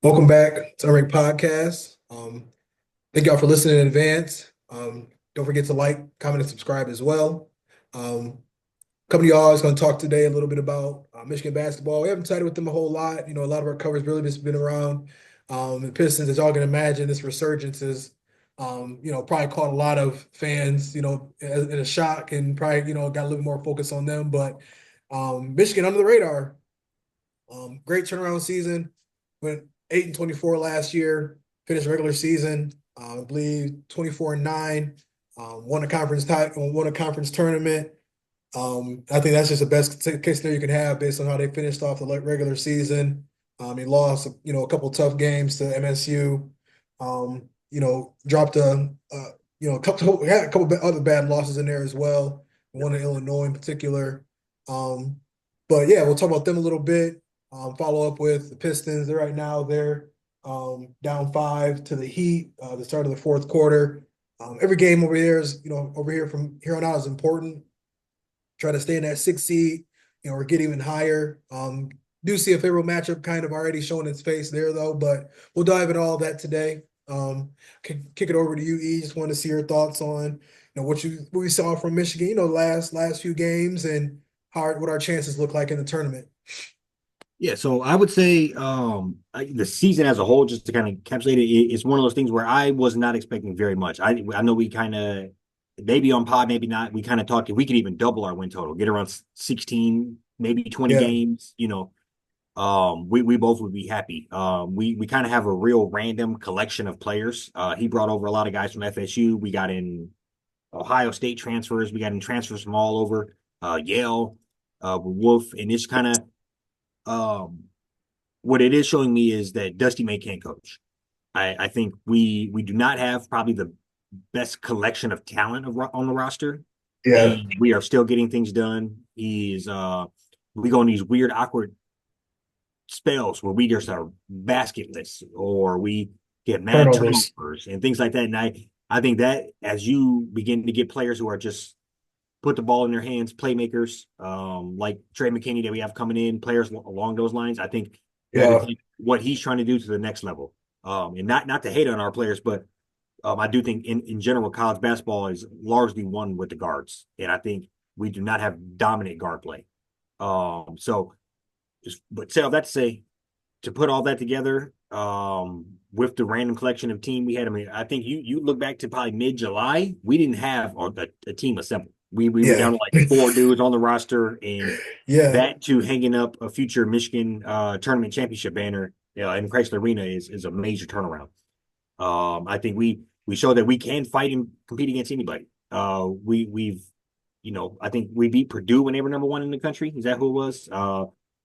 Welcome back to Unranked Podcast. Thank y'all for listening in advance. Don't forget to like, comment, and subscribe as well. Coming to y'all is going to talk today a little bit about Michigan basketball. We haven't chatted with them a whole lot. A lot of our coverage really just been around the Pistons. As y'all can imagine, this resurgence is, probably caught a lot of fans, in a shock and probably, got a little more focus on them. But Michigan under the radar. Great turnaround season. Went 8-24 last year. Finished regular season, I believe 24-9. Won a conference tournament. I think that's just the best case scenario you can have based on how they finished off the regular season. He lost, a couple tough games to MSU. Dropped had a couple other bad losses in there as well. One in Illinois in particular. Um, but yeah, we'll talk about them a little bit. Follow up with the Pistons. Right now they're down 5 to the Heat. The start of the fourth quarter. Every game over here is, over here from here on out is important. Try to stay in that 6 seed, or get even higher. Do see a favorable matchup kind of already showing its face there though, but we'll dive into all that today. Kick it over to you, E. Just want to see your thoughts on what we saw from Michigan, last few games and what our chances look like in the tournament. Yeah, so I would say the season as a whole, just to kind of encapsulate it, it's one of those things where I was not expecting very much. I know we kind of maybe on pod, maybe not. We kind of talked if we could even double our win total, get around 16, maybe 20 Yeah, games. We both would be happy. We kind of have a real random collection of players. He brought over a lot of guys from FSU. We got in Ohio State transfers. We got in transfers from all over, Yale, Wolf, and it's kind of um what it is showing me is that Dusty May can't coach. I think we do not have probably the best collection of talent on the roster, yeah, and we are still getting things done. We go on these weird, awkward spells where we just are basketless or we get mad turnovers. turnovers and things like that. And I think that as you begin to get players who are just put the ball in their hands, playmakers, like Trey McKinney that we have coming in, players along those lines. I think we're going to Yeah, take what he's trying to do to the next level. And not to hate on our players, but I do think in general, college basketball is largely won with the guards. And I think we do not have dominant guard play. But say all that to say, to put all that together, with the random collection of team we had. I mean, I think you look back to probably mid-July, we didn't have a team assembled. We were yeah, down to like four dudes on the roster, and yeah. that to hanging up a future Michigan tournament championship banner, in Chrysler Arena is a major turnaround. I think we show that we can fight and compete against anybody. We've I think we beat Purdue when they were number one in the country. Is that who it was?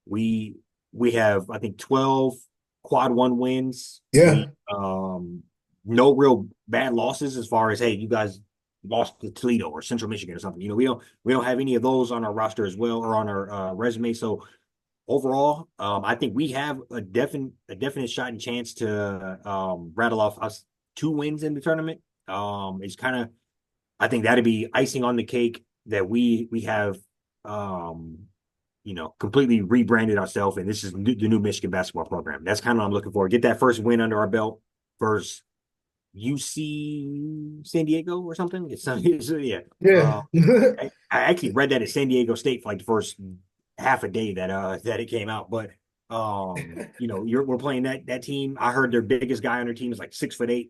We we have I think 12 quad one wins. Yeah. We no real bad losses as far as, hey, you guys lost to Toledo or Central Michigan or something. We don't have any of those on our roster as well or on our resume. So overall, I think we have a definite shot and chance to rattle off us two wins in the tournament. It's kind of, I think that'd be icing on the cake that we have completely rebranded ourselves, and this is the new Michigan basketball program. That's kind of what I'm looking for. Get that first win under our belt versus UC San Diego or something. Yeah. Yeah. I actually read that at San Diego State for like the first half a day that it came out. But we're playing that team. I heard their biggest guy on their team is like 6'8".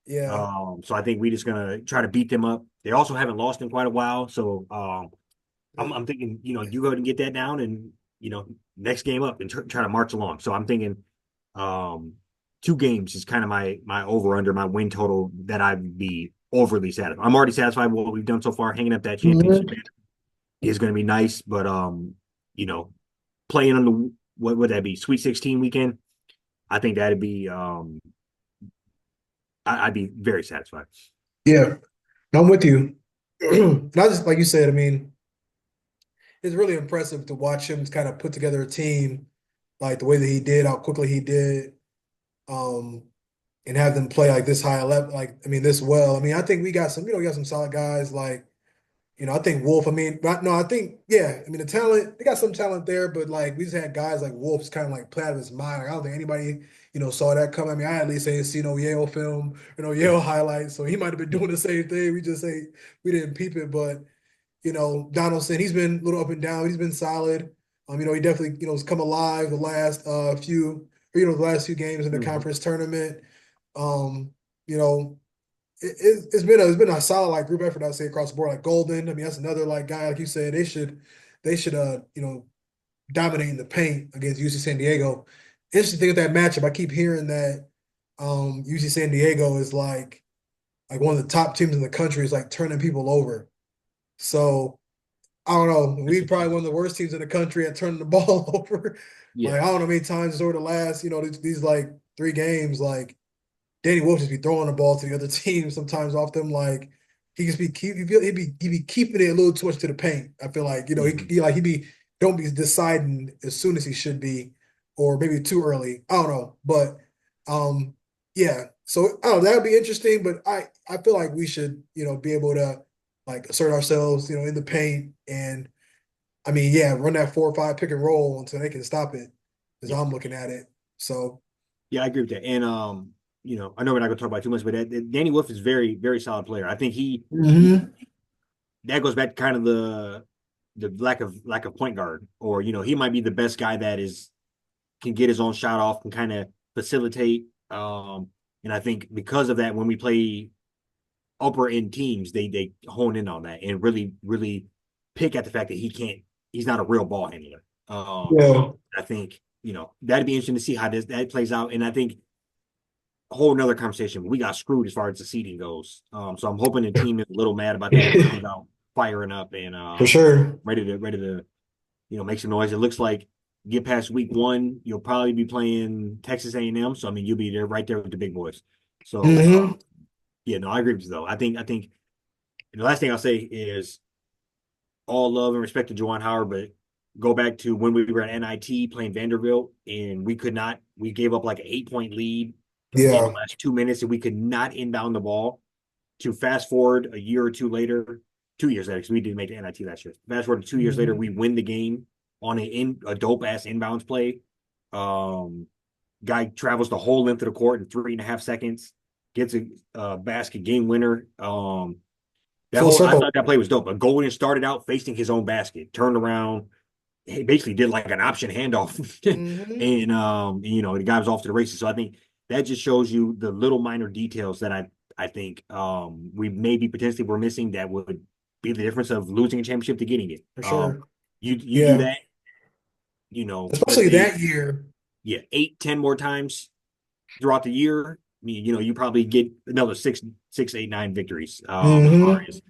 Yeah. So I think we're just gonna try to beat them up. They also haven't lost in quite a while, so I'm thinking, you go ahead and get that down, and next game up and try to march along. So I'm thinking, um, 2 games is kind of my over under my win total that I'd be overly satisfied. I'm already satisfied with what we've done so far. Hanging up that championship Mhm. is going to be nice, but you know, playing on the what would that be, Sweet 16 weekend? I think that'd be I'd be very satisfied. Yeah. I'm with you. Not just like you said, I mean, it's really impressive to watch him kind of put together a team like the way that he did, how quickly he did, um, and have them play like this high level, like I mean, this well. I mean, I think we got some solid guys like, I think Wolf, I mean, no, I think, yeah, I mean, the talent, they got some talent there, but like we just had guys like Wolf's kind of like play out of his mind. Like, I don't think anybody, saw that coming. I mean, I at least ain't seen no Yale film, Yale highlights. So he might have been doing the same thing. We just say we didn't peep it, but Donaldson, he's been a little up and down. He's been solid. He definitely, has come alive the last the last few games in the Hmm. conference tournament. Um, you know, it's been a solid like group effort, I'd say, across the board. Like Golden, I mean, that's another like guy, like you said, they should dominate in the paint against UC San Diego. Interesting thing with that matchup, I keep hearing that UC San Diego is like one of the top teams in the country is like turning people over. So I don't know. We probably one of the worst teams in the country at turning the ball over. Yeah. Like I don't know how many times over the last, these like 3 games, like Danny Wolf just be throwing the ball to the other team sometimes off them. Like he just be keep he be keeping it a little too much to the paint. I feel like Hmm. he be don't be deciding as soon as he should be, or maybe too early. I don't know, but um yeah. So I don't know, that'd be interesting. But I feel like we should be able to like assert ourselves in the paint and I mean yeah run that 4 or 5 pick and roll until they can stop it. As Yeah. I'm looking at it. So Yeah, I agree with that. And I know we're not gonna talk about too much, but Danny Wolf is very, very solid player. I think he hmm that goes back to kind of the lack of point guard, or he might be the best guy that is can get his own shot off, can kind of facilitate. And I think because of that, when we play upper end teams, they hone in on that and really, really pick at the fact that he's not a real ball handler. yeah. I think that'd be interesting to see how that plays out. And I think a whole nother conversation. We got screwed as far as the seeding goes. So I'm hoping the team is a little mad about that and comes out firing up and For sure. ready to make some noise. It looks like get past week 1, you'll probably be playing Texas A&M. So I mean, you'll be there right there with the big boys. So hmm yeah, no, I agree with you though. I think the last thing I'll say is all love and respect to Juwan Howard, but go back to when we were at NIT playing Vanderbilt and we could not. We gave up like an 8 point lead in the Yeah. last 2 minutes and we could not inbound the ball. To fast forward a year or two later, 2 years later, because we didn't make the NIT last year. Fast forward to 2 years later, hmm we win the game on a dope ass inbounds play. Um, Guy travels the whole length of the court in 3.5 seconds, gets a basket game winner. That Full whole I circle. thought that play was dope. But Golden started out facing his own basket, turned around, he basically did like an option handoff, hmm and the guy was off to the races. So I think that just shows you the little minor details that I think we maybe potentially were missing that would be the difference of losing a championship to getting it. For sure. You do Yeah. that, let's Especially say that year. yeah, 8, 10 more times throughout the year. I mean, you probably get another six, 8, 9 victories. As far hmm as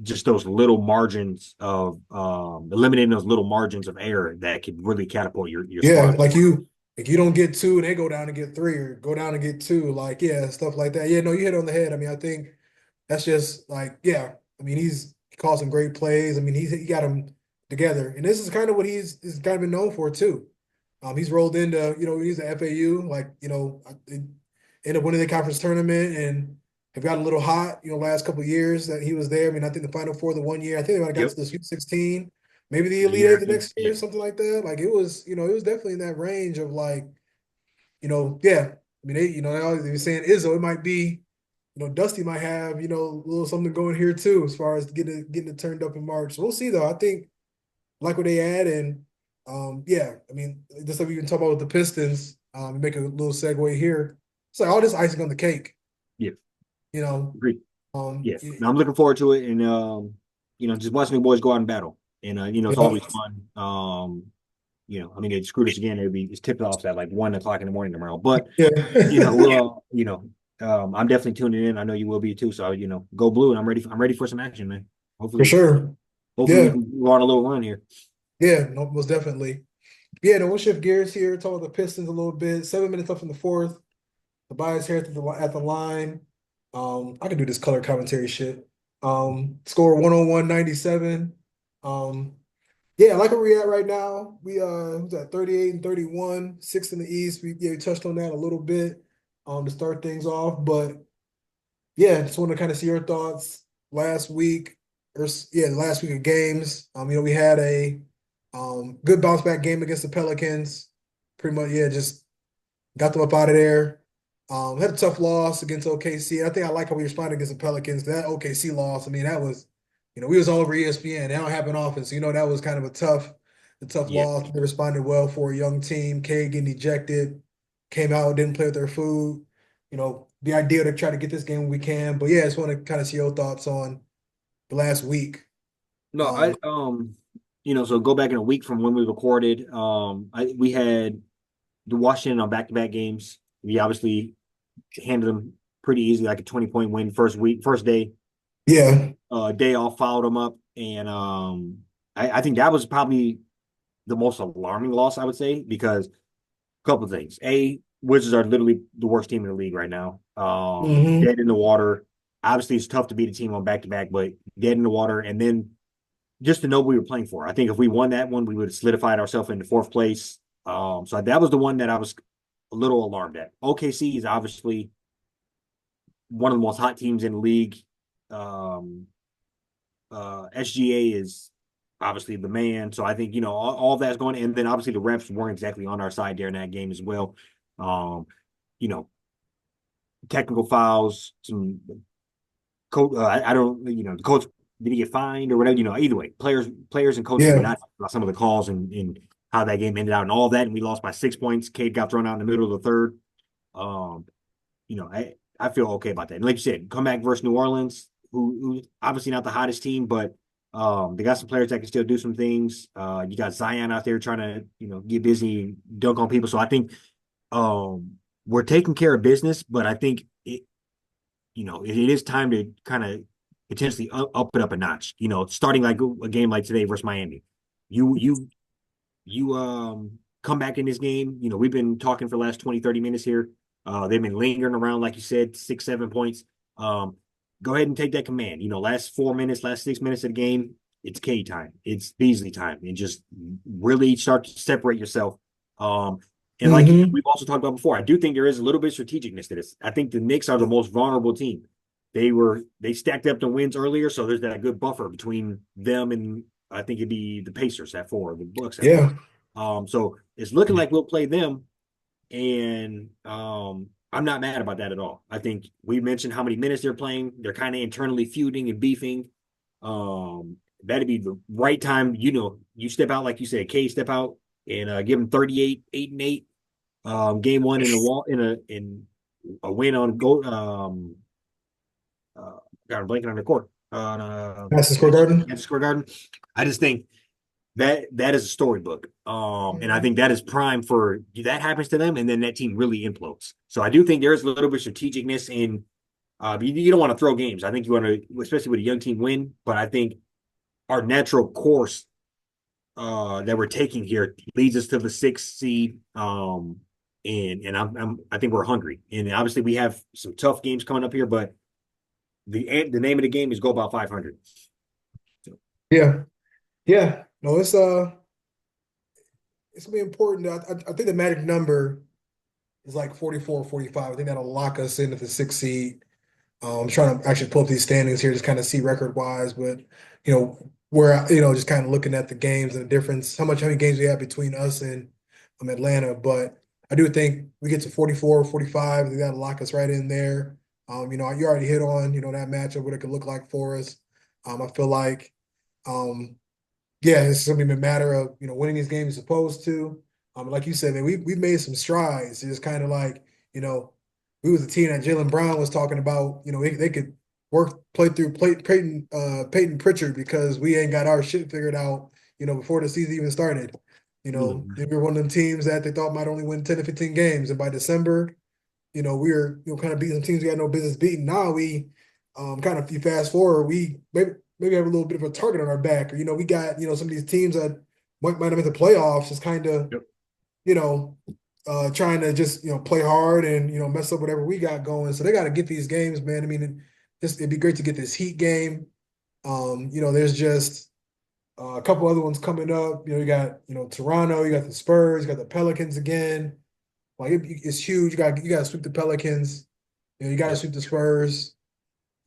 just those little margins of eliminating those little margins of error that could really catapult your Yeah. squad. Like you don't get two and they go down and get three or go down and get two. Like, yeah, stuff like that. Yeah, no, you hit on the head. I mean, I think that's just like, yeah. I mean, he called some great plays. I mean, he got them together. And this is kind of what he's kind of been known for too. He's rolled into, he's at FAU, like, ended up winning the conference tournament and have got a little hot, last couple of years that he was there. I mean, I think the Final Four the one year, I think they might have got to Yep. the Sweet 16, maybe the The Elite year Eight the after, next yeah, year, something like that. Like it was, it was definitely in that range of like, yeah. I mean, they always be saying Izzo, it might be, Dusty might have, a little something going here too, as far as getting it turned up in March. So we'll see though. I think like what they had, and yeah, I mean, just like we can talk about with the Pistons, make a little segue here. It's like all this icing on the cake, yeah, you know. agreed. Um, Yeah, now I'm looking forward to it, and just watching the boys go out and battle, and it's yeah, always fun. I mean, they screwed us again. It's tipped off at like 1 o'clock in the morning tomorrow, but yeah, we'll I'm definitely tuning in. I know you will be too. So go blue, and I'm ready for some action, man. for Hopefully, sure. hopefully we Yeah, can go on a little run here. yeah, no, most definitely. Yeah, no, we'll shift gears here. Talk about the Pistons a little bit. 7 minutes left in the fourth. The bias here at the line. I can do this color commentary shit. Score 101-97. Um, yeah, I like where we at right now. We who's at 38 and 31, sixth in the East. We touched on that a little bit to start things off. But yeah, just want to kind of see your thoughts last week. the last week of games. We had a good bounce back game against the Pelicans. Pretty much, yeah, just got them up out of there. Had a tough loss against OKC. I think I like how we responded against the Pelicans. That OKC loss, I mean, that was, we was all over ESPN. That don't happen often. So, that was kind of a tough Yeah. loss. They responded well for a young team. Cade getting ejected, came out, didn't play with their food. The idea to try to get this game when we can. But yeah, I just want to kind of see your thoughts on the last week. No, Um, so go back in a week from when we recorded. We had the Washington on back-to-back games. We obviously handled them pretty easy, like a 20-point win first week, first day. yeah. Day off followed them up, and I think that was probably the most alarming loss, I would say, because a couple of things. A, Wizards are literally the worst team in the league right now. Hmm. Dead in the water. Obviously, it's tough to beat a team on back to back, but dead in the water. And then just to know what we were playing for. I think if we won that one, we would have solidified ourselves into fourth place. So that was the one that I was a little alarmed at. OKC is obviously one of the most hot teams in the league. Um, SGA is obviously the man. So I think, all that's going, and then obviously the refs weren't exactly on our side during that game as well. Um, you know, Technical fouls, some coach. I don't, the coach, did he get fined or whatever? Either way, players and coaches were Yeah. not about some of the calls and how that game ended out and all that. And we lost by 6 points. Cade got thrown out in the middle of the third. Um, I feel okay about that. And like you said, come back versus New Orleans, who obviously not the hottest team, but they got some players that can still do some things. You got Zion out there trying to, get busy, dunk on people. So I think we're taking care of business, but I think it is time to kind of potentially up it up a notch. Starting like a game like today versus Miami. You you you come back in this game. We've been talking for the last 20, 30 minutes here. They've been lingering around, like you said, 6, 7 points. Um, Go ahead and take that command. Last 4 minutes, last 6 minutes of the game, it's K time. It's Beasley time. And just really start to separate yourself. And like Hmm. we've also talked about before, I do think there is a little bit of strategicness to this. I think the Knicks are the most vulnerable team. They stacked up the wins earlier, so there's that good buffer between them and I think it'd be the Pacers at 4, the Bucks at 4. Yeah. So it's looking like we'll play them, and I'm not mad about that at all. I think we mentioned how many minutes they're playing. They're kind of internally feuding and beefing. That'd be the right time. You step out like you said, K step out and give them 38, 8-8. Game one in a wall in a win on go. Uh, God, I'm blanking on the court on Madison Square Garden. Square Garden. I just think that is a storybook. And I Mhm. think that is prime for that happens to them, and then that team really implodes. So I do think there is a little bit of strategicness in. You don't want to throw games. I think you want to, especially with a young team, win. But I think our natural course that we're taking here leads us to the sixth seed. And I think we're hungry, and obviously we have some tough games coming up here. But the name of the game is go about 500. So, Yeah. Yeah. No, it's gonna be important. I think the magic number is like 44, 45. I think that'll lock us into the sixth seed. I'm trying to actually pull up these standings here, just kind of see record wise, but where just kind of looking at the games and the difference, how many games we have between us and Atlanta. But I do think we get to 44, 45. They got to lock us right in there. You already hit on that matchup, what it could look like for us. I feel like um, yeah, it's gonna be a matter of winning these games as opposed to like you said, man, we've made some strides. It's kind of like we was a team that Jalen Brown was talking about. They could play through Peyton Pritchard because we ain't got our shit figured out. Before the season even started. mhm. We were one of them teams that they thought might only win 10 to 15 games, and by December, we were kind of beating some teams we had no business beating. Now we kind of you fast forward, we maybe have a little bit of a target on our back. Or we got some of these teams that might have made the playoffs just kind of Yep. you know trying to just play hard and mess up whatever we got going. So they got to get these games, man. I mean, it'd be great to get this Heat game. There's just a couple other ones coming up. You got Toronto, you got the Spurs, you got the Pelicans again. Like it's huge. You got to sweep the Pelicans. You got to Yep. sweep the Spurs.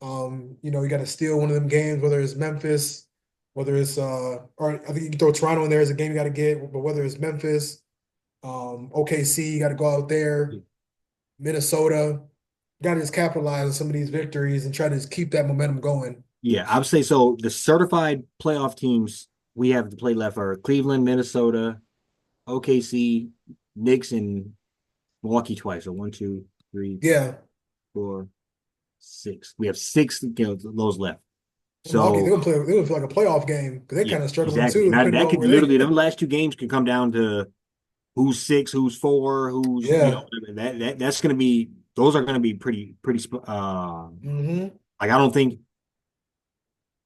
You got to steal one of them games, whether it's Memphis, whether it's or I think you can throw Toronto in there as a game you got to get, but whether it's Memphis, OKC, you got to go out there, Minnesota, you got to just capitalize on some of these victories and try to just keep that momentum going. Yeah, I would say so. The certified playoff teams we have to play left are Cleveland, Minnesota, OKC, Knicks, and Milwaukee twice. So one, two, three, Yeah, 4, 6. We have six, those left. Milwaukee, So they're gonna feel like a playoff game because they're yeah, kind of struggling exactly. too, And depending that on could where they. literally them last two games could come down to who's six, who's four, who's Yeah. that's going to be those are going to be pretty. Hmm. Like I don't think,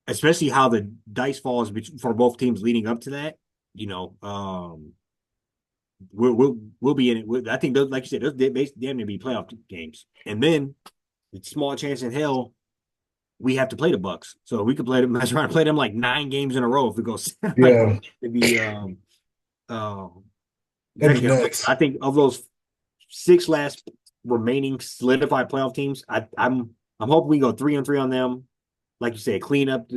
especially how the dice falls for both teams leading up to that. You know, we'll be in it. I think those, like you said, those damn near be playoff games, and then it's small chance in hell we have to play the Bucks. So we could play them, mess around and play them like 9 games in a row if it goes like Yeah, it'd be um that'd be actually nuts. I think of those six last remaining solidified playoff teams, I'm hoping we go 3-3 on them. Like you said, clean up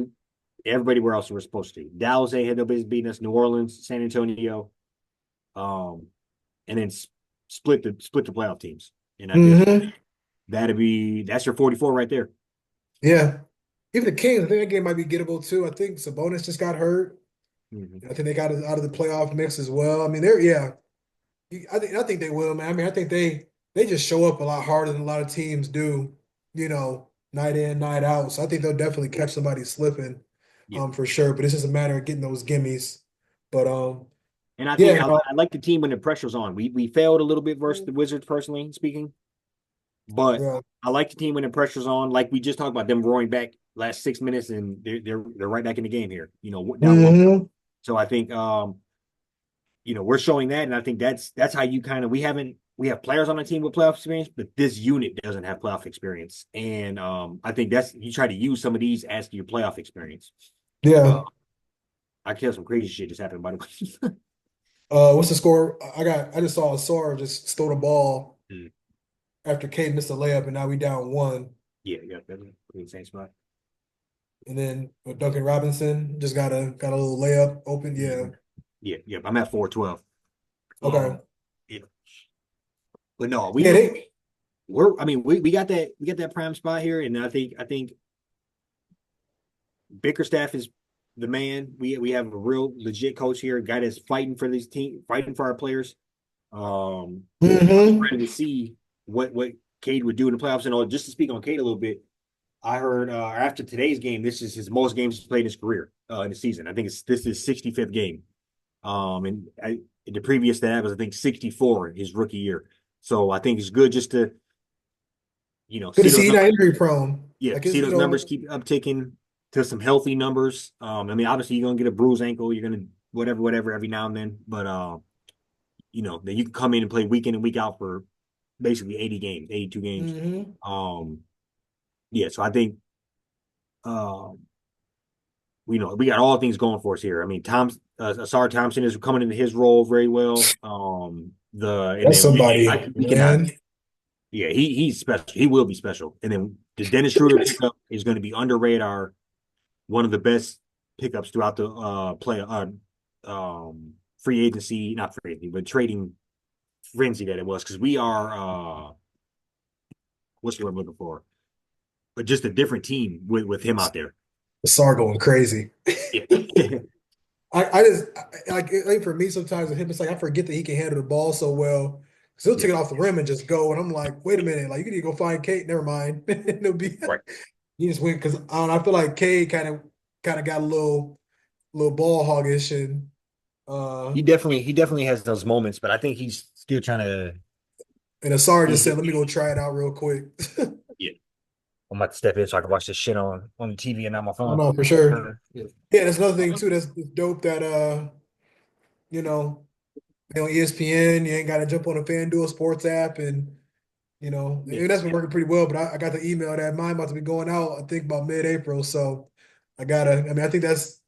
everybody where else we're supposed to. Dallas ain't had no business beating us. New Orleans, San Antonio, um, and then split the playoff teams. And I think Hmm. that's your 44 right there. Yeah. Even the Kings, I think that game might be gettable too. I think Sabonis just got hurt. Mm-hmm. I think they got out of the playoff mix as well. I mean, they're yeah. I think they will, man. I mean, I think they just show up a lot harder than a lot of teams do, night in, night out. So I think they'll definitely catch somebody slipping, Yeah. for sure. But it's just a matter of getting those gimmies. But And I yeah, think I like the team when the pressure's on. We failed a little bit versus the Wizards, personally speaking, but yeah. I like the team when the pressure's on. Like we just talked about them roaring back last 6 minutes, and they're right back in the game here. You know, down one. Hmm. So I think we're showing that, and I think that's how you kind of we have players on the team with playoff experience, but this unit doesn't have playoff experience, and I think that's you try to use some of these as your playoff experience. Uh, Yeah. I guess some crazy shit just happened by the way. What's the score? I just saw Asar just stole the ball Mm. after Cade missed a layup, and now we down one. Yeah, yeah, same spot. And then Duncan Robinson just got a little layup open. Yeah. Mhm. Yeah, yeah. I'm at 412. Okay. Yeah. But no, Yeah, they I mean, we got that prime spot here, and I think Bickerstaff is the man. We have a real legit coach here, a guy that's fighting for this team, fighting for our players. I'm hmm ready to see what Cade would do in the playoffs. And just to speak on Cade a little bit, I heard after today's game, this is his most games he's played in his career in the season. I think this is 65th game. The previous to that was I think 64 his rookie year. So I think it's good just to good to see see those you not numbers. injury prone. Yeah, Like see it's those numbers keep upticking to some healthy numbers. I mean, obviously you're gonna get a bruised ankle, you're gonna whatever every now and then, but then you can come in and play week in and week out for basically 80 games, 82 games. hmm Um, yeah, so I think um we got all things going for us here. I mean, Asar Thompson is coming into his role very well. And That's then somebody, we cannot. man. Yeah, he's special. He will be special. And then the Dennis Schroeder pickup is going to be under radar. One of the best pickups throughout the free agency, not free agency, but trading frenzy that it was because we are what's the word I'm looking for? But just a different team with him out there. Sar going crazy. Yeah. I just like for me sometimes with him, it's like I forget that he can handle the ball so well. Cause he'll Yeah. take it off the rim and just go, and I'm like, wait a minute, like you need to go find Kate. Never mind. It'll be Right. he just went because I feel like Kate kind of got a little ball hoggish and uh He definitely has those moments, but I think he's still trying to. and Asar just said, let me go try it out real quick. Yeah. I'm about to step in so I can watch this shit on the TV and not my Oh phone. no, for sure. Yeah. Yeah, that's another thing too. That's dope that you know, on ESPN, you ain't got to jump on a FanDuel sports app and Yeah. and that's been working pretty well. But I got the email that mine about to be going out, I think about mid-April. So I mean, I think that's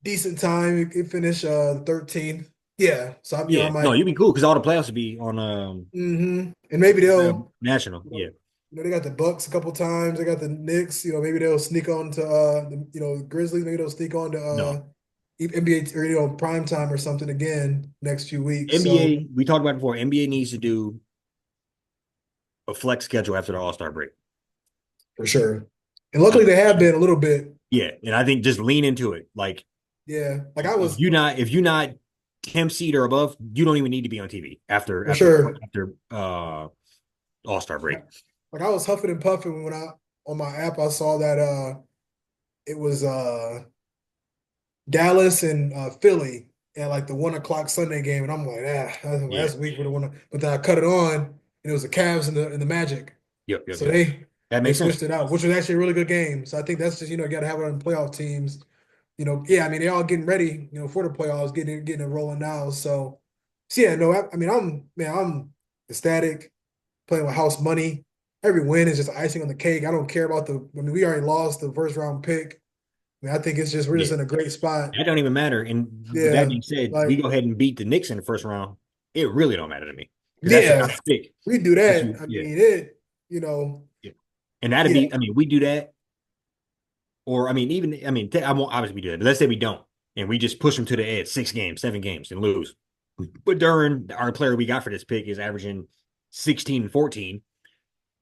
decent time. It finished the 13th. Yeah. So I Yeah. No, might you'd be cool because all the playoffs would be on and maybe they'll national. Yeah. They got the Bucks a couple times. They got the Knicks. Maybe they'll sneak on to the Grizzlies. Maybe they'll sneak on to No. NBA or prime time or something again next few weeks. So NBA, we talked about it before. NBA needs to do a flex schedule after the All-Star break. for sure. And I luckily they have mean, been a little bit. yeah, and I think just lean into it. Like Yeah. Like I if was you're not 10 seed or above, you don't even need to be on TV after for sure. All-Star break. Like I was huffing and puffing when I on my app I saw that it was Dallas and Philly and like the 1 o'clock Sunday game, and I'm like, Yeah. that's weak for the one. But then I cut it on, and it was the Cavs and the Magic. Yep. Yep. So Yep. That they makes sense. switched it out, which was actually a really good game. So I think that's just you got to have it on playoff teams. Yeah, I mean they're all getting ready, for the playoffs, getting it rolling now. So yeah, no, I mean I'm ecstatic playing with house money. Every win is just icing on the cake. I don't care about the. I mean, we already lost the first round pick. I mean, I think it's just we're Yeah. just in a great spot. That don't even matter. And with that Yeah, being said, we like go ahead and beat the Knicks in the first round. It really don't matter to me because that's the kind yeah, of pick we do that that. you, I yeah, mean, it. You know, yeah. And that'd yeah, be, I mean, we do that, or I mean, even, I mean, I won't obviously do that, but let's say we don't, and we just push them to the edge, 6 games, 7 games, and lose. But during our player we got for this pick is averaging 16 and 14.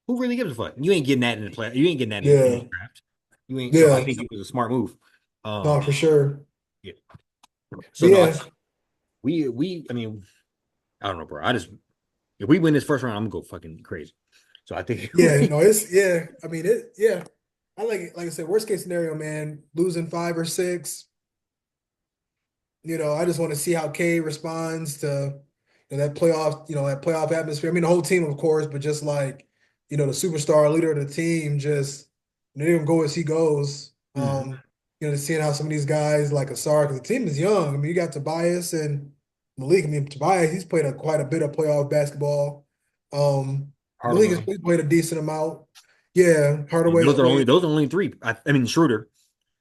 Who really gives a fuck? You ain't getting that in the play. You ain't getting that in yeah, the draft. You ain't. So I yeah. think it was a smart move. No, for sure. Yeah. So But no, yeah, I mean, I don't know, bro. I just if we win this first round, I'm gonna go fucking crazy. So I think yeah. No, it's yeah. I mean, it. Yeah, I like it. Like I said, worst case scenario, man, losing 5 or 6. I just want to see how Cade responds to that playoff atmosphere. I mean, the whole team, of course, but just like, the superstar leader of the team, just let him go as he goes. Mhm. Seeing how some of these guys like Asar, because the team is young. I mean, you got Tobias and Malik. I mean, Tobias, he's played quite a bit of playoff basketball. Hard Malik has one. played a decent amount. Yeah, And Hardaway's those are only played. those are only three. I mean, Schroeder.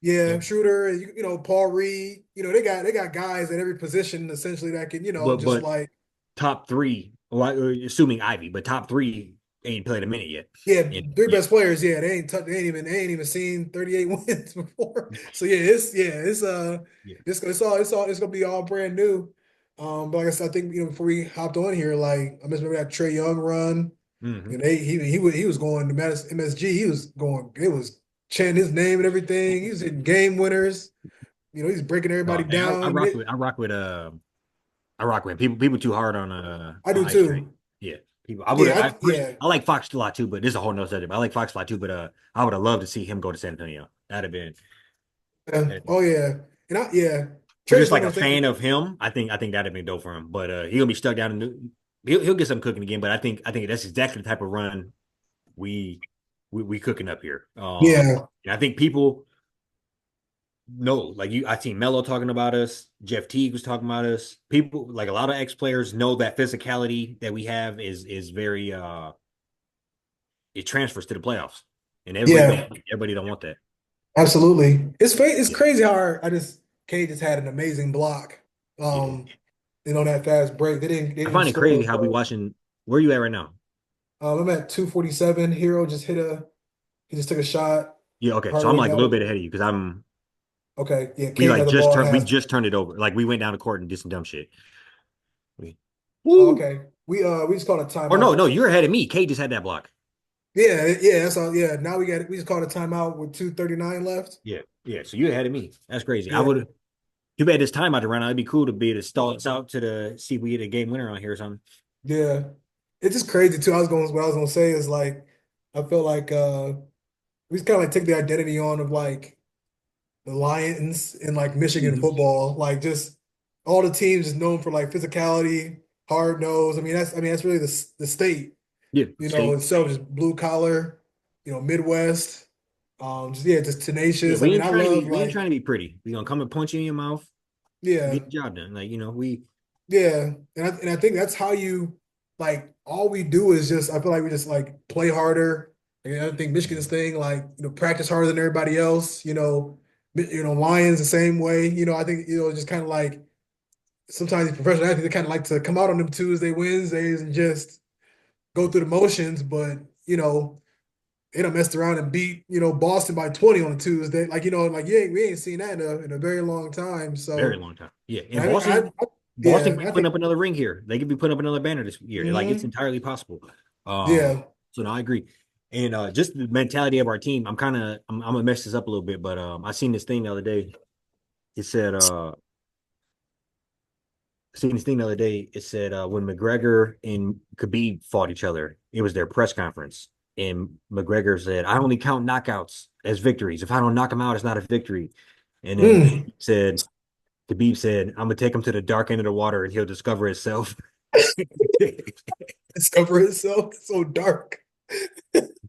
Yeah, And, shooter, Paul Reed, they got guys at every position essentially that can, just but like top three. Well, assuming Ivy, but top three ain't played a minute yet. yeah, And three yeah, best players. Yeah, they ain't even seen 38 wins before. So yeah. it's gonna be all brand new. But like I said, I think before we hopped on here, like I remember that Trey Young run. Mm-hmm. He was going to MSG. He was going. It was chanting his name and everything. He was hitting game winners. He's breaking everybody No, hey, down. I rock with him. People too hard I on do Ice Train. too. Yeah, Yeah, yeah, I like Fox a lot too, but this is a whole nother subject. I like Fox a lot too, but I would have loved to see him go to San Antonio. yeah. That'd been Oh yeah, and yeah. for Trey's just one like of a those things. fan of him. I think that'd have been dope for him. But he's gonna be stuck down in he'll get some cooking again. But I think that's exactly the type of run we we cooking up here. Yeah, And I think people know, like I seen Melo talking about us. Jeff Teague was talking about us. People like a lot of ex players know that physicality that we have is very it transfers to the playoffs, and yeah, everybody don't want that. absolutely. It's Yeah, crazy how Cade just had an amazing block. yeah. Um, that fast break. They I didn't find it score. crazy how we watching. Where are you at right now? I'm at 247. Hero just he just took a shot. Yeah, okay. So I'm Hardaway like a got little it. bit ahead of you because I'm Okay, yeah, we Cade like got the ball at we half. just turned it over. Like we went down the court and did some dumb shit. Oh, Woo! okay. We just called a Or no, timeout. you're ahead of me. Kate just had that block. Yeah, yeah, that's all. Yeah, now we just called a timeout with 2:39 left. Yeah, yeah. So you're ahead of me. That's crazy. I Yeah, would. Too bad this time out to run out. It'd be cool to be able to stall us out to the see if we get a game winner on here or something. yeah. It's just crazy too. What I was gonna say is like I feel like we just kind of like take the identity on of like the Lions in like Michigan Mhm. football. Like just all the teams is known for like physicality, hard nose. I mean that's really the state, Yeah, state. itself, just blue collar, Midwest. Just Yeah, tenacious. I mean, I love we ain't like trying to be pretty. We gonna come and punch you in your mouth, yeah. get the job done. Like we. Yeah, and I think that's how you like all we do is just I feel like we just like play harder. And I think Michigan's thing like practice harder than everybody else. Lions the same way. I think just kind of like sometimes these professional athletes they kind of like to come out on them Tuesday, Wednesdays and just go through the motions. But they done messed around and beat, Boston by 20 on a Tuesday. Like, like we ain't seen that in a very long time. Very So long time. Yeah, and I, I, Boston, I Boston yeah, could I be putting think up another ring here. They could be putting up another banner this year. Like it's hmm entirely possible. yeah. So no, I agree. And just the mentality of our team, I'm gonna mess this up a little bit, but I seen this thing the other day. It said seen this thing the other day. It said when McGregor and Khabib fought each other, it was their press conference, and McGregor said, "I only count knockouts as victories. If I don't knock him out, it's not a victory." And then Mm. Khabib said, "I'm gonna take him to the dark end of the water, and he'll discover himself." Discover itself. It's so dark.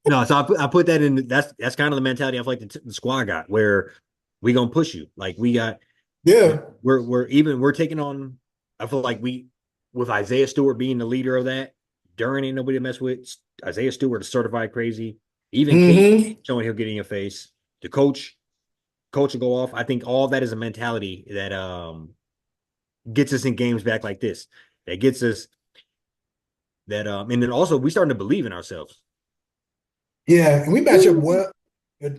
No, so I put that in. That's kind of the mentality I feel like the squad got, where we gonna push you. Like we got, Yeah. we're taking on. I feel like we with Isaiah Stewart being the leader of that. Duran ain't nobody to mess with. Isaiah Stewart is certified crazy. Even Cade hmm showing he'll get in your face. The coach will go off. I think all that is a mentality that gets us in games back like this. That gets us and then also we starting to believe in ourselves. Yeah, and we match up Woo! well. Yeah,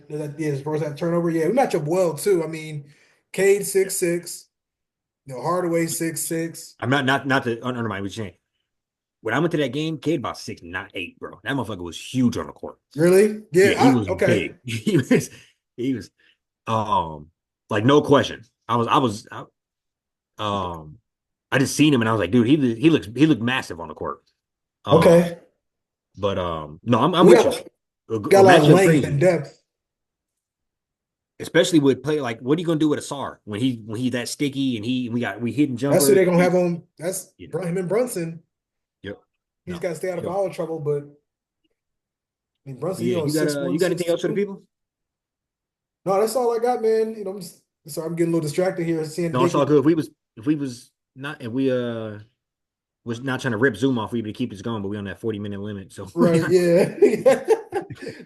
as far as that turnover, yeah, we match up well too. I mean, Cade Yeah. 6'6", Hardaway 6'6". I'm not to undermine what you're saying. When I went to that game, Cade about 6'8", bro. That motherfucker was huge on the court. Really? Yeah, he Yeah. was Okay. big. He was like no question. Um I just seen him and I was like, dude, he looked massive on the court. Um, Okay. but no, I'm We with you. got A got a lot of matchup length and crazy, depth. especially with play like what are you gonna do with Asar when he that sticky and we hitting That's who jumpers. they're gonna have on. That's You know, him and Brunson. yep. He's No, got to stay out of sure. foul trouble, but I mean Brunson, Yeah, 6'1", you got six anything else for the two. people? No, that's all I got, man. I'm just sorry, I'm getting a little distracted here, seeing No, it's all Nick. good. If we was not if we was not trying to rip Zoom off, we would keep this going, but we on that 40-minute limit. So Right, yeah.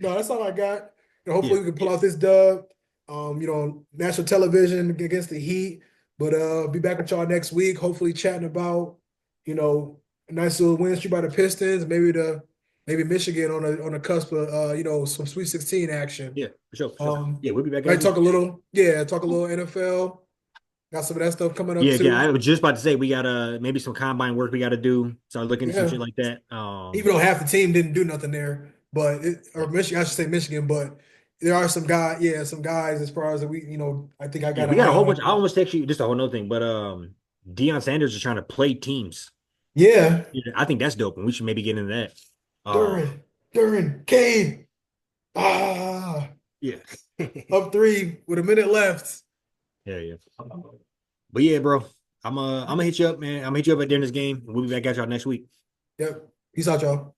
No, that's all I got. yeah, Hopefully we can pull yeah, out this dub. National television against the Heat. But be back with y'all next week. Hopefully chatting about, a nice little win streak by the Pistons, maybe Michigan on the cusp of some Sweet 16 action. yeah, for sure, for sure. Um, Yeah, we'll be back might next week. talk a little NFL. Got some of that stuff coming up Yeah, too. I was just about to say we got maybe some combine work we got to do. Start looking at some Yeah. shit like that. Even though half the team didn't do nothing there, or Michigan, I should say Michigan, but there are some guys as far as I think I Yeah, got we an got a eye whole on. bunch. I almost text you just a whole nother thing, but Deion Sanders is trying to play teams. Yeah, Yeah, I think that's dope, and we should maybe get into that. Duran, Duran, Cade, ah, Yeah. up three with a minute left. Yeah, yeah. But yeah, bro, I'm gonna hit you up, man. I'm gonna hit you up at the end of this game. We'll be back at y'all next week. Yep. Peace out, y'all.